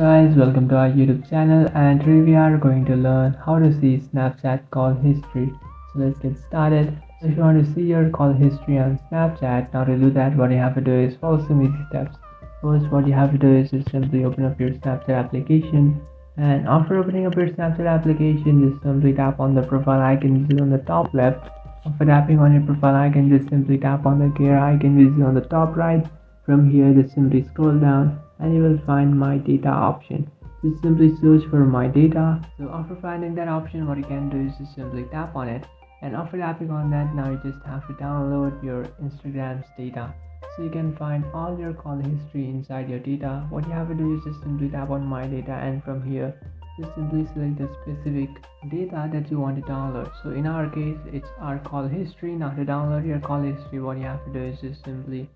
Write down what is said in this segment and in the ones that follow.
Guys, welcome to our YouTube channel, and today we are going to learn how to see Snapchat call history. So let's get started. So if you want to see your call history on Snapchat, now to do that what you have to do is follow some easy steps. First, what you have to do is just simply open up your Snapchat application, and after opening up your Snapchat application, just simply tap on the profile icon which is on the top left. After tapping on your profile icon, just simply tap on the gear icon which is on the top right. From here, just simply scroll down and you will find my data option. Just simply search for my data. So after finding that option, what you can do is just simply tap on it. And after tapping on that, now you just have to download your Instagram's data. So you can find all your call history inside your data. What you have to do is just simply tap on my data, and from here just simply select the specific data that you want to download. So in our case, it's our call history. Now to download your call history, what you have to do is just simply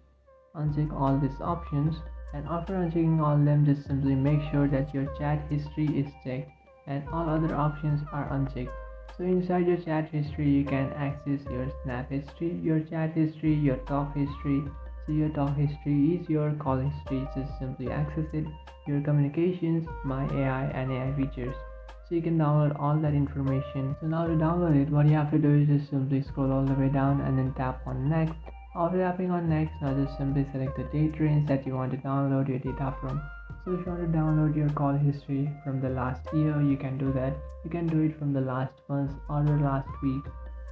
uncheck all these options, and after unchecking all them, just simply make sure that your chat history is checked and all other options are unchecked. So inside your chat history you can access your snap history, your chat history, your talk history. So your talk history is your call history, just simply access it, your communications, my AI and AI features. So you can download all that information. So now to download it, what you have to do is just simply scroll all the way down and then tap on next. After tapping on next, now just simply select the date range that you want to download your data from. So if you want to download your call history from the last year, you can do that. You can do it from the last month or the last week.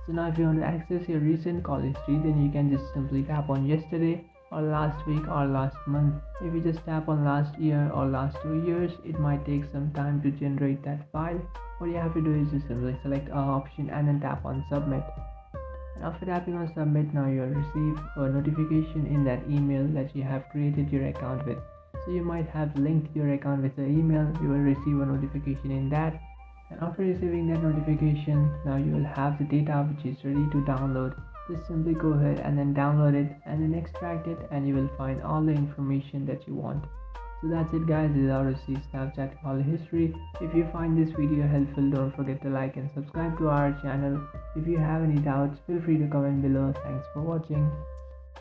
So now if you want to access your recent call history, then you can just simply tap on yesterday or last week or last month. If you just tap on last year or last 2 years, it might take some time to generate that file. What you have to do is just simply select a option and then tap on submit. And after tapping on submit, now you'll receive a notification in that email that you have created your account with. So you might have linked your account with the email, you will receive a notification in that. And after receiving that notification, now you will have the data which is ready to download. Just simply go ahead and then download it and then extract it, and you will find all the information that you want. So that's it guys, this is how to see Snapchat call history. If you find this video helpful, don't forget to like and subscribe to our channel. If you have any doubts, feel free to comment below. Thanks for watching.